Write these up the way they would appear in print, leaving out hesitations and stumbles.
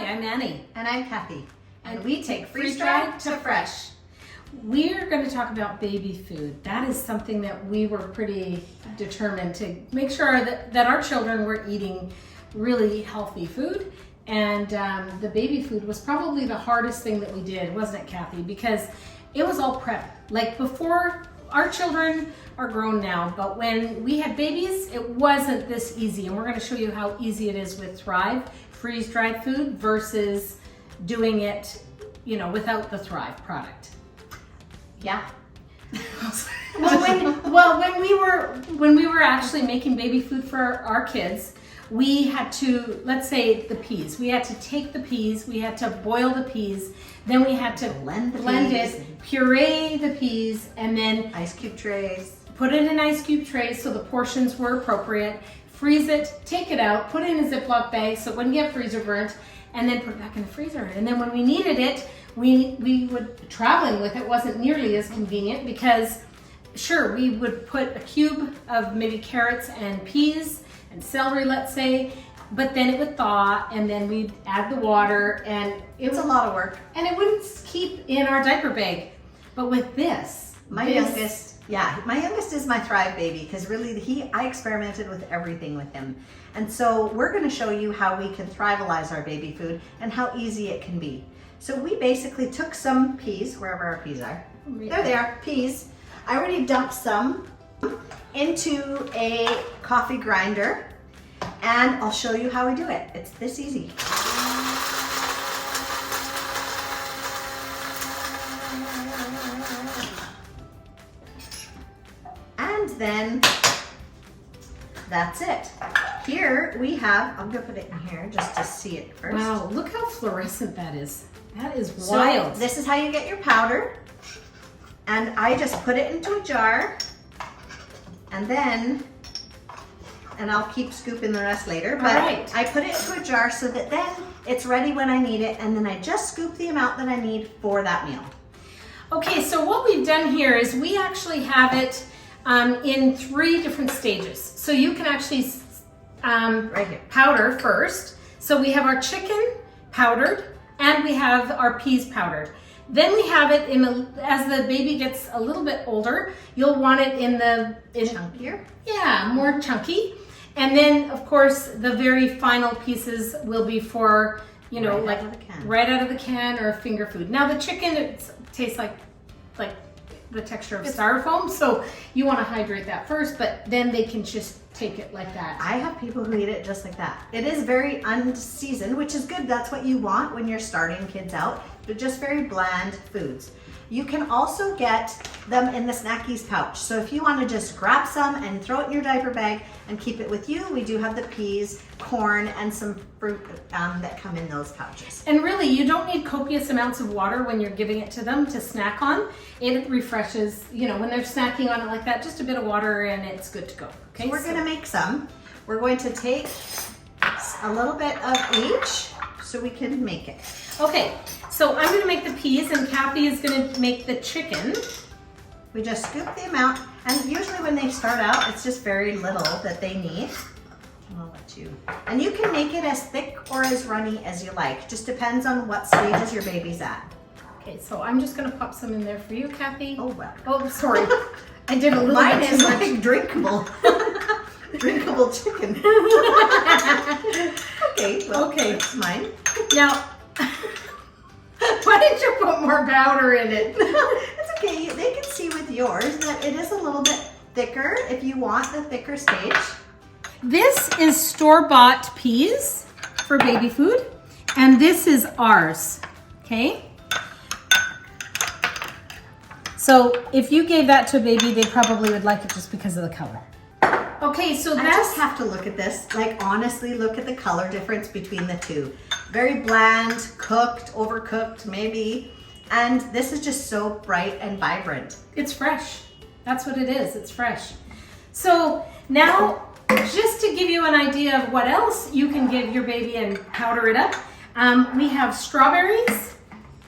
I'm Annie. And I'm Kathy. And we take freeze-dried to fresh. We're going to talk about baby food. That is something that we were pretty determined to make sure that our children were eating really healthy food. And the baby food was probably the hardest thing that we did, wasn't it, Kathy? Because it was all prep. Like before, our children are grown now, but when we had babies, it wasn't this easy. And we're going to show you how easy it is with Thrive freeze-dried food versus doing it, without the Thrive product. Yeah. when we were actually making baby food for our kids, we had to, let's say the peas, we had to take the peas, we had to boil the peas, then we had to blend it, puree the peas, and then ice cube trays. Put it in ice cube trays so the portions were appropriate, freeze it, take it out, put it in a Ziploc bag so it wouldn't get freezer burnt, and then put it back in the freezer. And then when we needed it, we would, traveling with it wasn't nearly as convenient because sure, we would put a cube of maybe carrots and peas and celery, let's say, but then it would thaw and then we'd add the water and it's a lot of work. And it wouldn't keep in our diaper bag. But with this, my youngest is my Thrive baby because really I experimented with everything with him. And so we're going to show you how we can Thrivealize our baby food and how easy it can be. So we basically took some peas, wherever our peas are. There they are, peas. I already dumped some into a coffee grinder and I'll show you how we do it. It's this easy. And then that's it. Here we have, I'm gonna put it in here just to see it first. Wow, look how fluorescent that is. That is wild. So this is how you get your powder. And I just put it into a jar and I'll keep scooping the rest later, but I put it into a jar so that then it's ready when I need it, and then I just scoop the amount that I need for that meal. Okay, so what we've done here is we actually have it in 3 different stages. So you can actually right here. Powder first. So we have our chicken powdered and we have our peas powdered. Then we have it as the baby gets a little bit older, you'll want it chunkier. Yeah, more chunky. And then of course the very final pieces will be for, right out of the can or finger food. Now the chicken, it tastes like the texture of styrofoam, so you want to hydrate that first, but then they can just take it like that. I have people who eat it just like that. It is very unseasoned, which is good. That's what you want when you're starting kids out, but just very bland foods. You can also get them in the Snackies pouch. So if you want to just grab some and throw it in your diaper bag and keep it with you, we do have the peas, corn, and some fruit that come in those pouches. And really, you don't need copious amounts of water when you're giving it to them to snack on. It refreshes, when they're snacking on it like that, just a bit of water and it's good to go. Okay, so we're going to make some. We're going to take a little bit of each so we can make it. Okay, so I'm going to make the peas and Kathy is going to make the chicken. We just scoop the amount, and usually when they start out, it's just very little that they need. I'll let you. And you can make it as thick or as runny as you like. Just depends on what stages your baby's at. Okay, so I'm just going to pop some in there for you, Kathy. Oh, wow. Oh, sorry. I did a little Mine bit is too much. like drinkable. Drinkable chicken. Okay, well, that's mine. Now, why didn't you put more powder in it? It's okay. They can see with yours that it is a little bit thicker if you want the thicker stage. This is store-bought peas for baby food, and this is ours, okay? So if you gave that to a baby, they probably would like it just because of the color. Okay, so I just have to look at this. Like, honestly, look at the color difference between the two. Very bland, cooked, overcooked, maybe. And this is just so bright and vibrant. It's fresh. That's what it is. It's fresh. So now, just to give you an idea of what else you can give your baby and powder it up, we have strawberries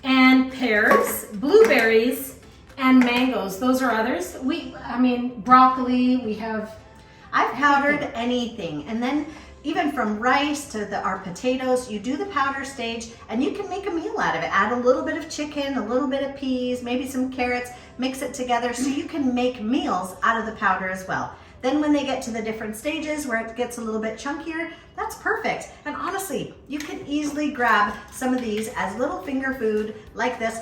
and pears, blueberries, and mangoes. Those are others. Broccoli, we have... I've powdered anything. And then even from rice to our potatoes, you do the powder stage and you can make a meal out of it. Add a little bit of chicken, a little bit of peas, maybe some carrots, mix it together so you can make meals out of the powder as well. Then when they get to the different stages where it gets a little bit chunkier, that's perfect. And honestly, you can easily grab some of these as little finger food like this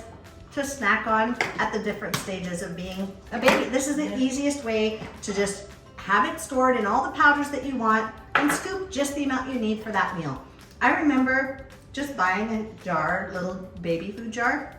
to snack on at the different stages of being a baby. This is the easiest way to just have it stored in all the powders that you want and scoop just the amount you need for that meal. I remember just buying a jar, little baby food jar,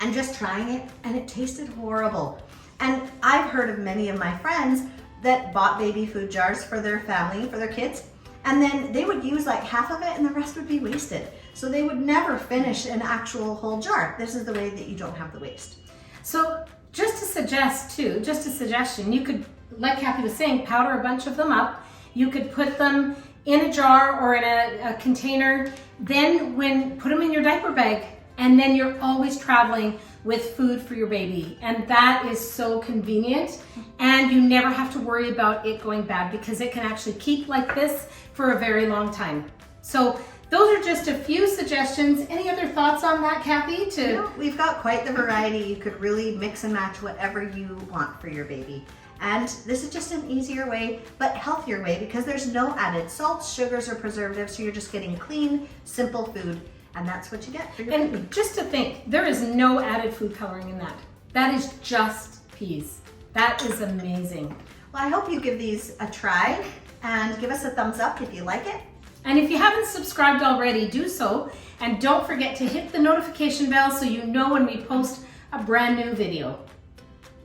and just trying it, and it tasted horrible. And I've heard of many of my friends that bought baby food jars for their family, for their kids, and then they would use like half of it and the rest would be wasted. So they would never finish an actual whole jar. This is the way that you don't have the waste. So just to suggest too, just a suggestion, you could, like Kathy was saying, powder a bunch of them up. You could put them in a jar or in a container, then put them in your diaper bag, and then you're always traveling with food for your baby. And that is so convenient, and you never have to worry about it going bad because it can actually keep like this for a very long time. So those are just a few suggestions. Any other thoughts on that, Kathy? We've got quite the variety. You could really mix and match whatever you want for your baby. And this is just an easier way, but healthier way, because there's no added salts, sugars, or preservatives, so you're just getting clean, simple food, and that's what you get for your baby. And just to think, there is no added food coloring in that. That is just peas. That is amazing. Well, I hope you give these a try and give us a thumbs up if you like it. And if you haven't subscribed already, do so. And don't forget to hit the notification bell so you know when we post a brand new video.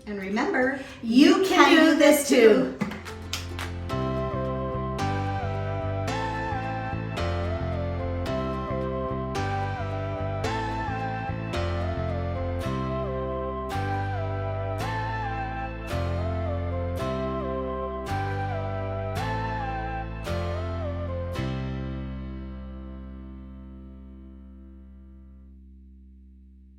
And remember, You can do this too.